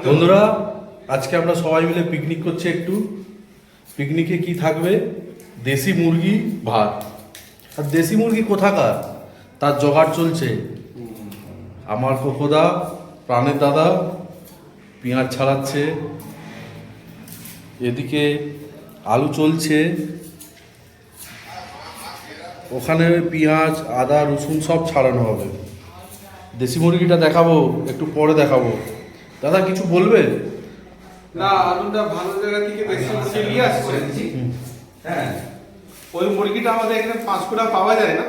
বন্ধুরা আজকে আমরা সবাই মিলে পিকনিক করছি। একটু পিকনিকে কি থাকবে, দেশি মুরগি ভাত। আর দেশি মুরগি কোথাকার, তার জোগাড় চলছে। আমার কোকোদা, প্রাণের দাদা পেঁয়াজ ছাড়াচ্ছে, এদিকে আলু চলছে, ওখানে পেঁয়াজ আদা রসুন সব ছাড়ানো হবে। দেশি মুরগিটা দেখাবো, একটু পরে দেখাবো। দাদা কিছু বলবে? না, আলুটা ভালো জায়গা থেকে দেশি মুরগি নিয়ে আসছে। হ্যাঁ, ওই মুরগিটা আমাদের এখানে 5 কোটা পাওয়া যায় না,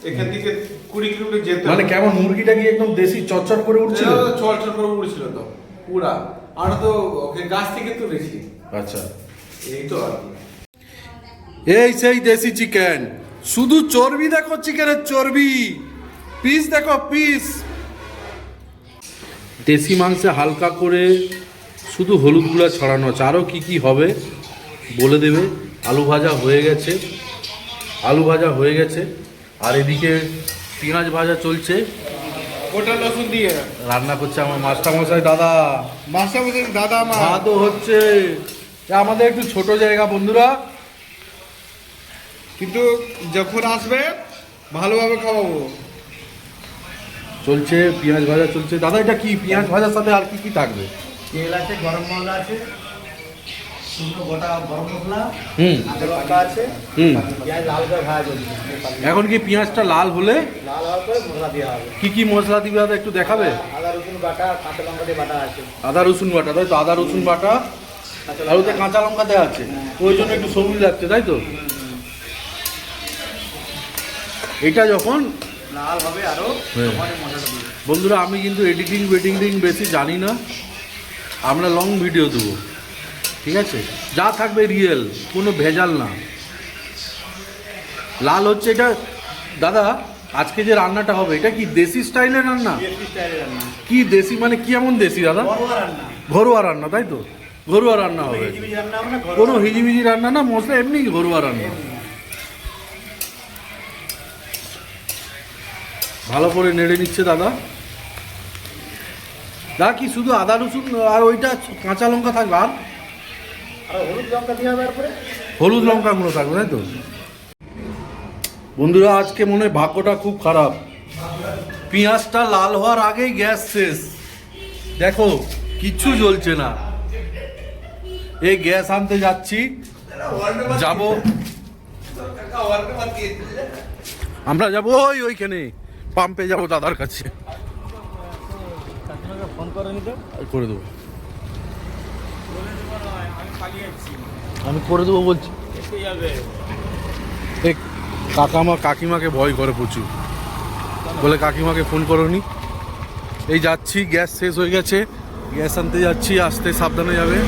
এখান থেকে 20 কিলোমিটার যেতে মানে কেমন মুরগিটা কি একদম দেশি চচ্চর করে উঠছিল? চল করে উড়ছিল তো পুরা। আমরা তো ওকে গাছ থেকে তুলেছি। আচ্ছা, এই তো আর কি। এই সেই দেশি চিকেন, শুধু চর্বি দেখো, চিকেনের চর্বি, পিস দেখো পিস। দেশি মাংসে হালকা করে শুধু হলুদ গুঁড়া ছড়ানো আছে। আরও কী কী হবে বলে দেবে। আলু ভাজা হয়ে গেছে, আলু ভাজা হয়ে গেছে, আর এদিকে পেঁয়াজ ভাজা চলছে। গোটা রসুন দিয়ে রান্না করছে আমার মাস্টারমশাই দাদা। মাস্টারমশাই দাদা মা ভাতও হচ্ছে। আমাদের একটু ছোট জায়গা বন্ধুরা, কিন্তু যখন আসবে ভালোভাবে খাওয়াবো। চলছে পেঁয়াজ ভাজা চলছে। দাদা এটা কি পেঁয়াজ ভাজার সাথে আর কি কি থাকবে? তেল আছে, গরম মশলা আছে, শুকনো গোটা গরম মশলা, আদা লঙ্কা আছে, পেঁয়াজ লাল করে ভাজা চলছে। এখন কি পেঁয়াজটা লাল হলে লাল হওয়ার পরে মশলা দেওয়া হবে। কি কি মশলা দিবে দাদা একটু দেখাবে? আদা রসুন বাটা, কাঁচা লঙ্কা দিয়ে বাটা আছে। আদা রসুন বাটা, তাই তো? আদা রসুন বাটা, আর ওতে কাঁচা লঙ্কা দেওয়া আছে, ওই জন্য একটু সবুজ লাগছে, তাই তো? এটা যখন লাল হবে আরো তখন মশলাটা দিবে। বন্ধুরা, আমি কিন্তু এডিটিং বেশি জানি না, আমরা লং ভিডিও দেবো, ঠিক আছে? যা থাকবে রিয়েল, কোনো ভেজাল না। লাল হচ্ছে এটা। দাদা আজকে যে রান্নাটা হবে এটা কি দেশি স্টাইলের রান্না? দেশি স্টাইলের রান্না। কি দেশি মানে কি এমন দেশি দাদা? ঘরোয়া রান্না। ঘরোয়া রান্না, তাই তো? ঘরোয়া রান্না হবে, হিজিবিজি রান্না হবে না, ঘরোয়া কোনো হিজিবিজি রান্না না, মশলা এমনি ঘরোয়া রান্না। ভালো করে নেড়ে নিচ্ছে দাদা। দাদা কি শুধু আদা রসুন আর ওইটা কাঁচা লঙ্কা থাকবে? আর হলুদ লঙ্কা দিয়ে হবে। তারপরে হলুদ লঙ্কাগুলো থাকবে, তাই তো? বন্ধুরা আজকে মনে হয় ভাগ্যটা খুব খারাপ, পেঁয়াজটা লাল হওয়ার আগেই গ্যাস শেষ। দেখো কিচ্ছু জ্বলছে না। এই গ্যাস আনতে যাচ্ছি, যাব আমরা, যাবো ওইখানে পাম্পে যাব, দাদার কাছে ফোন করে নিতে করে দেবো। আমি করে দেবো বলছি। এই কাকিমাকে ভয় করে প্রচুর, বলে কাকিমাকে ফোন করোনি। এই যাচ্ছি, গ্যাস শেষ হয়ে গেছে, গ্যাস আনতে যাচ্ছি, আসতে সাবধানে যাবে।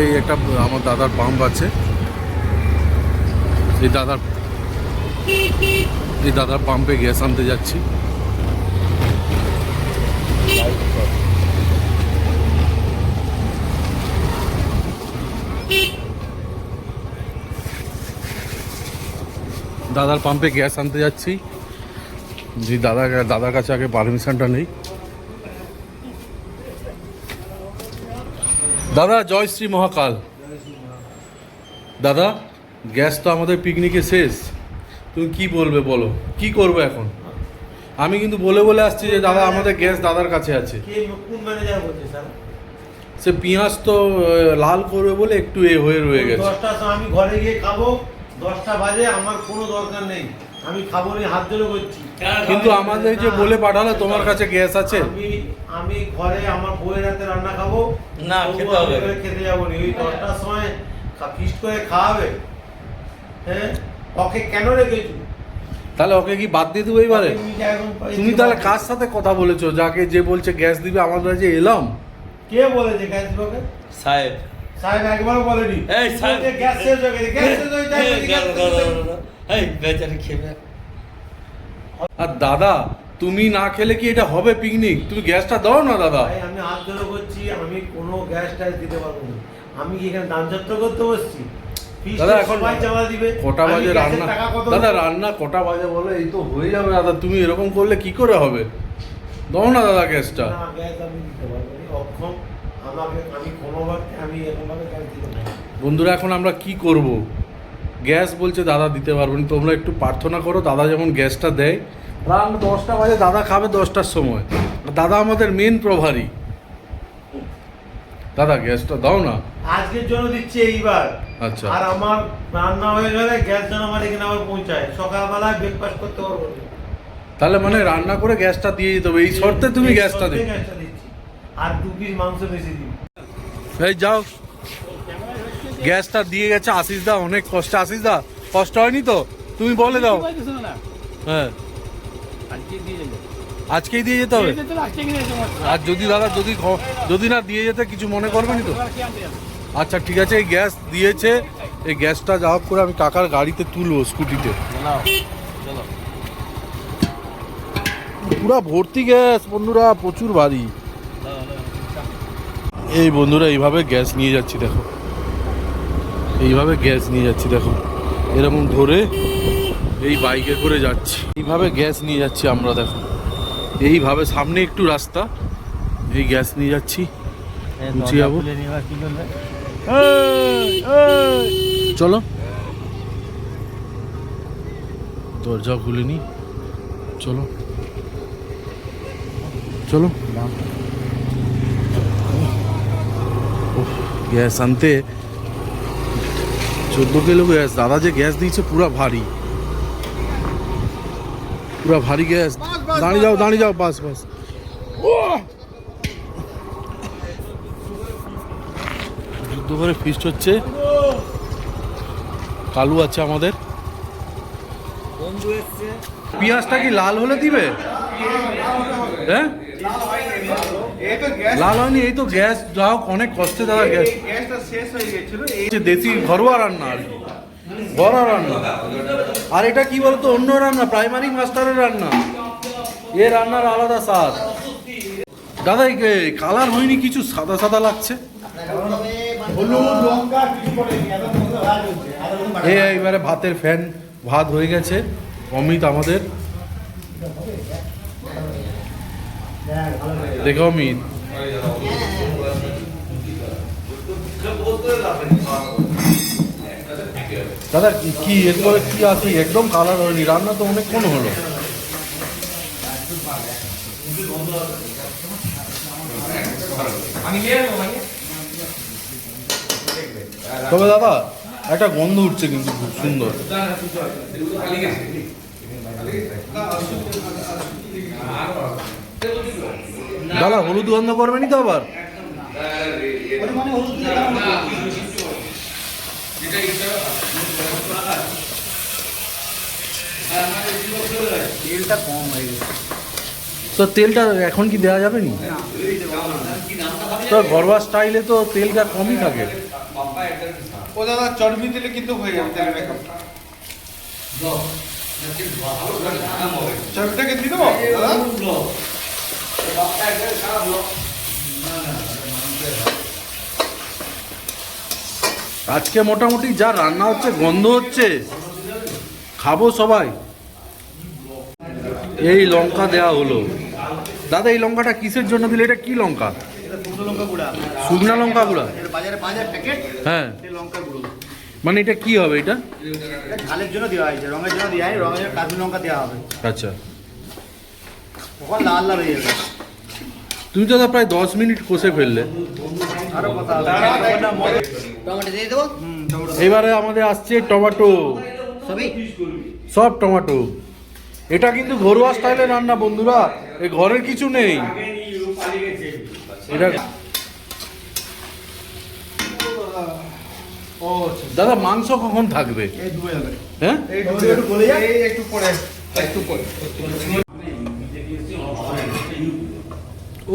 এই একটা আমার দাদার পাম্প আছে, এই দাদার পাম্পে গ্যাস আনতে যাচ্ছি। দাদার পাম্পে গ্যাস আনতে যাচ্ছি, যে দাদার কাছে আগে পারমিশনটা নেই। দাদা জয় শ্রী মহাকাল। দাদা গ্যাস তো আমাদের পিকনিকে শেষ, তুমি কি বলবে বলো, কি করবে এখন? আমি কিন্তু বলে বলে আসছি যে দাদা আমাদের গ্যাস দাদার কাছে আছে। কোন ম্যানেজার বলছে স্যার? সে পেঁয়াজ তো লাল করবে বলে একটু হয়ে রয়ে গেছে। 10টার সময় আমি ঘরে গিয়ে খাবো, 10টা বাজে, আমার কোনো দরকার নেই, আমি খাবো নি, হাত ধরে করছি। কিন্তু আমাদের যে বলে পাঠালো তোমার কাছে গ্যাস আছে। আমি ঘরে আমার বউয়ের হাতে রান্না খাবো না, খেতে হবে। খেতে যাবো নি। ওই 10টার সময় ফিস্ট করে খাওয়াবে? হ্যাঁ, ওকে কেন রেখেছো? তাহলে ওকে কি বাদ দিয়ে দেবো এবারে? তুমি তাহলে কার সাথে কথা বলেছো, যাকে যে বলছে গ্যাস দিবে? আমাদের যে এলাম, কে বলেছে গ্যাস দিবে? সাহেব। সাহেব একবারও বলেনি। এই সাহেব, গ্যাস শেষ হয়ে গেছে, গ্যাস শেষ হয়ে যায়। এই বেচারি খেবে। আর দাদা তুমি না খেলে কি এটা হবে পিকনিক? তুমি গ্যাসটা দাও না দাদা। ভাই আমি হাত ধরে করছি, আমি কোনো গ্যাস ট্যাস দিতে পারবো না। আমি কি এখানে দান যাত্রা করতে বসছি? দাদা এখন সবাই চাঁদা দিবে, কটা আমি বাজে গ্যাসের রান্না? টাকা কত দাদা দেবো? রান্না কটা বাজে বলে? এই তো হয়ে যাবে দাদা। তুমি এরকম করলে কি করে হবে? দাও না দাদা গ্যাসটা। না, গ্যাস আমি দিতে পারবো না, অক্ষম। আমি কোনোভাবে আমি এরকমভাবে গ্যাস দিতে পারবো না। বন্ধুরা এখন আমরা কি করব? গ্যাস বলছে দাদা দিতে পারবো না। তোমরা একটু প্রার্থনা করো দাদা যেমন গ্যাসটা দেয়। রান্না 10টা বাজে, দাদা খাবে 10টার সময়। দাদা আমাদের মেন প্রভারী। দাদা গ্যাসটা দাও না। আজকের জন্য দিচ্ছি এইবার। আচ্ছা। আর আমার রান্না হয়ে গেলে গ্যাস যেন আমার এখানে আবার পৌঁছায়, সকালবেলায় ব্রেকফাস্ট করতে পারবো না। তাহলে মানে রান্না করে গ্যাসটা দিয়ে দিতে হবে, এই শর্তে তুমি এই গ্যাসটা শর্তে দিবে। গ্যাসটা দিচ্ছি। আর 2 পিস মাংস বেশি দিবি। এই যাও, গ্যাসটা দিয়ে গেছে আশিস দা অনেক কষ্ট। আশিস দা কষ্ট হয়নি তো? তুমি বলে দাও। হ্যাঁ আজকেই দিয়ে যেতে হবে। আর যদি দাদা যদি না দিয়ে যেতে কিছু মনে করবেনি তো? আচ্ছা ঠিক আছে, এই গ্যাস দিয়েছে, এই গ্যাসটা যা হোক করে আমি কাকার গাড়িতে তুলবো, স্কুটিতে। পুরা ভর্তি গ্যাস বন্ধুরা, প্রচুর ভারী। এই বন্ধুরা এইভাবে গ্যাস নিয়ে যাচ্ছি দেখো, এইভাবে গ্যাস নিয়ে যাচ্ছি দেখো, এরকম ধরে এই বাইকে করে যাচ্ছি, এইভাবে গ্যাস নিয়ে যাচ্ছি আমরা দেখো, এইভাবে সামনে একটু রাস্তা, এই গ্যাস নিয়ে যাচ্ছি, পৌঁছে যাবো। চলো দরজা খুলে নি, চলো চলো। গ্যাস আনতে 14 কিলো গ্যাস। দাদা যে গ্যাস দিয়েছে পুরা ভারী, পুরা ভারী গ্যাস। দাঁড়িয়ে যাও বাস বাস। যুদ্ধ করে ফিস্ট হচ্ছে। কালু আছে আমাদের বন্ধু এসছে। পেঁয়াজটা কি লাল হলে দিবে? হ্যাঁ এই তো গ্যাস, লাল হয়নি, এই তো গ্যাস যা হোক অনেক কষ্টে দাদা গ্যাস। এই গ্যাসটা শেষ হয়ে গেছিল। এই যে দেশি ঘরোয়া রান্না আর কি, ঘরোয়া রান্না। আর এটা কি বলতো, অন্য রান্না, প্রাইমারি মাস্টারের রান্না, এ রান্নার আলাদা স্বাদ। দাদা এই কালার হয়নি কিছু, সাদা সাদা লাগছে। হলুদ লঙ্কা কিছু পড়েনি, এখন মধ্যে ভাত হচ্ছে। এইবারে ভাতের ফ্যান, ভাত হয়ে গেছে। অমিত আমাদের দেখো, অমিত দাদা কি এরপরে কি আছে? একদম কালার হয়নি, রান্না তো অনেকক্ষণ হলো। তবে দাদা একটা গন্ধ উঠছে কিন্তু খুব সুন্দর। দাদা হলুদ গন্ধ করবেনি তো আবার? তেলটা কম হয়ে গেছে। তো তেলটা এখন কি দেওয়া যাবে নি? তো ঘরোয়া স্টাইলে তো তেলটা কমই থাকে। ও দাদা চর্বি দিলে কিন্তু হয়ে যাবে তেল মেকআপ। চর্বিটাকে দিয়ে দেবো দাদা? আজকে মোটামুটি যা রান্না হচ্ছে, গন্ধ হচ্ছে, খাবো সবাই। এই লঙ্কা দেয়া হলো। দাদা এই লঙ্কাটা কিসের জন্য দিলে? এটা কি লঙ্কা? এটা শুকনো লঙ্কা গুঁড়া। শুকনা লঙ্কা গুঁড়া? এটা বাজারে পাওয়া যায় প্যাকেট। হ্যাঁ, এই লঙ্কা গুঁড়ো। মানে এটা কি হবে এটা? এটা ঝালের জন্য দেওয়া হয়েছে, রঙের জন্য দেওয়া হয়, রঙের জন্য কাশ্মীর লঙ্কা দেওয়া হবে। আচ্ছা, তখন লাল লাল হয়ে যাবে। তুমি তো দাদা প্রায় 10 মিনিট কষে ফেললে। আরো কথা হবে। টমেটো দিয়ে দেবো? টমেটো। এবারে আমাদের আসছে টমেটো, সবই? সব টমেটো। এটা কিন্তু ঘরোয়া স্টাইলের রান্না বন্ধুরা, এই ঘরের কিছু নেই এটা। ও দাদা মাংস কখন থাকবে? এই ডুবে যাবে। হ্যাঁ এই একটু গলে যায়, এই একটু পরে, একটু পরে।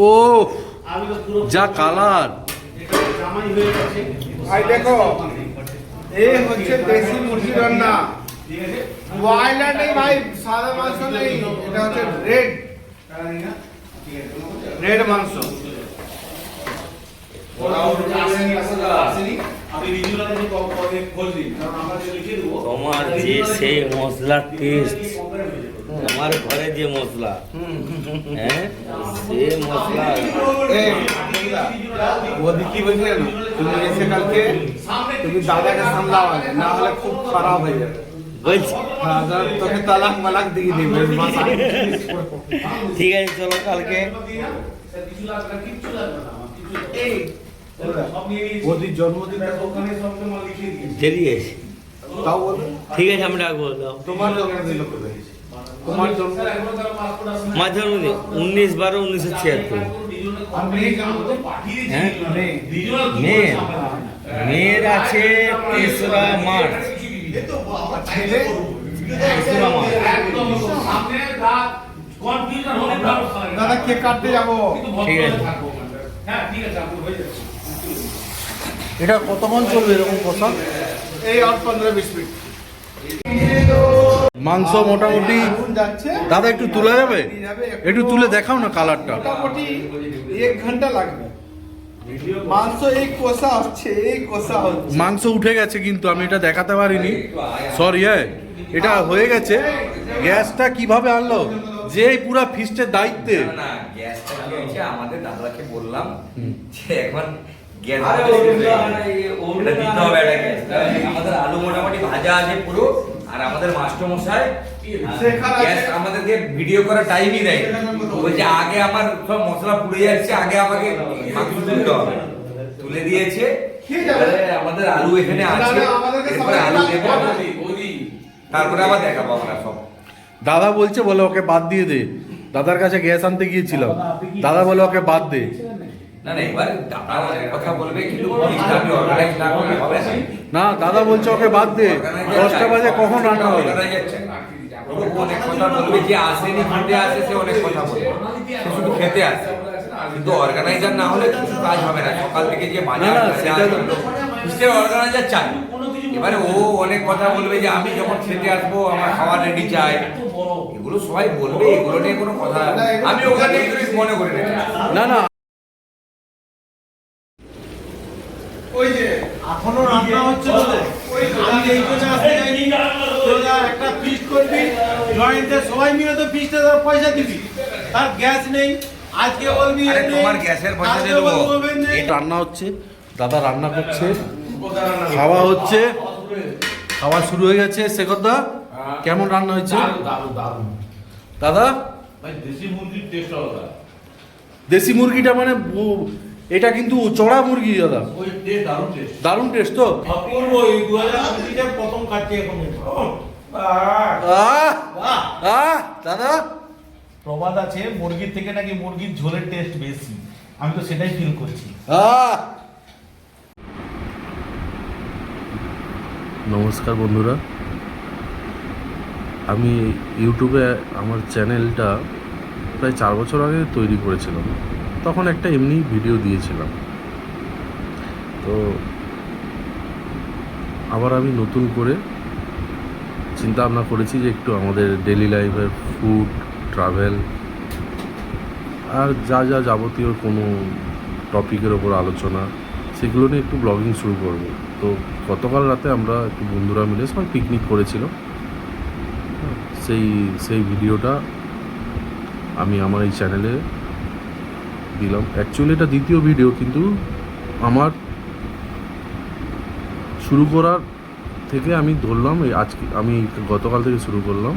ও যা কালার! জামাই হয়ে গেছে। ভাই দেখো, এই হচ্ছে দেশি মুরগি রান্না। ব্রয়লার নেই ভাই, সাদা মাংস নেই, এটা হচ্ছে রেড মাংস। তোমার যে সেই মশলার টেস্ট, আমার ঘরে যে মশলা, হ্যাঁ সে মশলা। ওদি কি বলছে না, তুমি এসে কালকে তুমি দাদাকে সামলাওয়ালে, না হলে খুব খারাপ হয়ে যাবে। বলছি হ্যাঁ, তোকে তালাক মালাক দিয়ে দিবে। ঠিক আছে, চলো কালকে। ওদির জন্মদিন দেরি আছে, তাও বলো, ঠিক আছে আমি ডাকবো। দাও তোমার জন্মদিন কবে? তোমার জন্মদিন আমার জন্মদিন 19/12/1976। আর মেয়ের জন্মদিন? হ্যাঁ মেয়ে। মেয়ের আছে 3রা মার্চ। ছেলে? 3রা মার্চ। দাদা কেক কাটতে যাবো। ঠিক আছে। এটা কত মন চলবে এরকম কষা? এই আর 15-20 মিনিট মাংস মোটামুটি যাচ্ছে। দাদা একটু তোলা যাবে? একটু তুলে দেখাও না কালারটা। মোটামুটি 1 ঘন্টা লাগবে। মাংস এই কষা হচ্ছে, এই কষা হচ্ছে। মাংস উঠে গেছে কিন্তু আমি এটা দেখাতে পারিনি, সরি। হ্যাঁ, এটা হয়ে গেছে। গ্যাসটা কিভাবে আনলো? যে পুরা ফিস্টের দায়িত্বে। না গ্যাসটা কি হয়েছে, আমাদের দাদাকে বললাম যে এখন গ্যাস এটা দিতে হবে, একটা গ্যাসটা। আমাদের আলু মোটামুটি ভাজা আছে পুরো, আর আমাদের মাস্টার মশাই গ্যাস আমাদেরকে ভিডিও করার টাইমই দেয়। বলছে আগে আমার সব মশলা পুড়ে যাচ্ছে, আগে আমাকে মাংস তুলতে হবে। তুলে দিয়েছে, এবারে আমাদের আলু এখানে আছে, এরপরে আলু দেবো, তারপরে আবার দেখাবো আমরা সব। দাদা বলছে, বলে ওকে বাদ দিয়ে দে। দাদার কাছে গ্যাস আনতে গিয়েছিলাম, দাদা বলে ওকে বাদ দে। না না, এবার দাদা অনেক কথা বলবে, কিন্তু জিনিসটা আমি অর্গানাইজ না করলে হবে না। না, দাদা বলছে ওকে বাদ দে। 10টা বাজে কখন রান্না হবে? অনেক কথা বলবে, যে আসেনি খেতে আসে সে অনেক কথা বলবে, সে শুধু খেতে আসে, কিন্তু অর্গানাইজার না হলে কিছু কাজ হবে না। সকাল থেকে যে বাজার সে অর্গানাইজার চাই। এবারে ও অনেক কথা বলবে যে আমি যখন খেতে আসবো আমার খাওয়া রেডি চাই, এগুলো সবাই বলবে, এগুলো নিয়ে কোনো কথা আমি ওখানে মনে করি না। না না, ওই যে এখনো রান্না হচ্ছে তো। আমি এই জন্য আসতে চাইনি, তোরা একটা ফিস্ট করবি, জয়েন্টে সবাই মিলে তো ফিস্টে পয়সা দিবি, তার গ্যাস নেই। আজকে বলবি আরে তোমার গ্যাসের পয়সা দিয়ে দেবো। রান্না হচ্ছে, দাদা রান্না করছে, খাওয়া হচ্ছে, খাওয়া শুরু হয়ে গেছে। শেখরদা কেমন রান্না হয়েছে? দাদা দেশি মুরগিটা মানে এটা কিন্তু চড়া মুরগি দাদা, দারুণ টেস্ট তো। অপূর্ব, এই 2020 প্রথম খাচ্ছি এখন। দাদা প্রবাদ আছে মুরগির থেকে নাকি মুরগির ঝোলের টেস্ট বেশি, আমি তো সেটাই ফিল করছি। নমস্কার বন্ধুরা, আমি ইউটিউবে আমার চ্যানেলটা প্রায় 4 বছর আগে তৈরি করেছিলাম। তখন একটা এমনি ভিডিও দিয়েছিলাম, তো আবার আমি নতুন করে চিন্তা ভাবনা করেছি যে একটু আমাদের ডেলি লাইফের ফুড, ট্রাভেল আর যা যা যাবতীয় কোনো টপিকের ওপর আলোচনা, সেগুলো নিয়ে একটু ব্লগিং শুরু করব। তো গতকাল রাতে আমরা একটু বন্ধুরা মিলে সবাই পিকনিক করেছিলাম। সেই ভিডিওটা আমি আমার এই চ্যানেলে দিলাম। অ্যাকচুয়ালি এটা দ্বিতীয় ভিডিও, কিন্তু আমার শুরু করার থেকে আমি ধরলাম আজকে আমি গতকাল থেকে শুরু করলাম,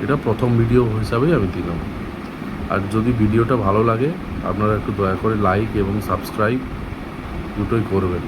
এটা প্রথম ভিডিও হিসাবেই আমি দিলাম। আর যদি ভিডিওটা ভালো লাগে আপনারা একটু দয়া করে লাইক এবং সাবস্ক্রাইব দুটোই করবেন।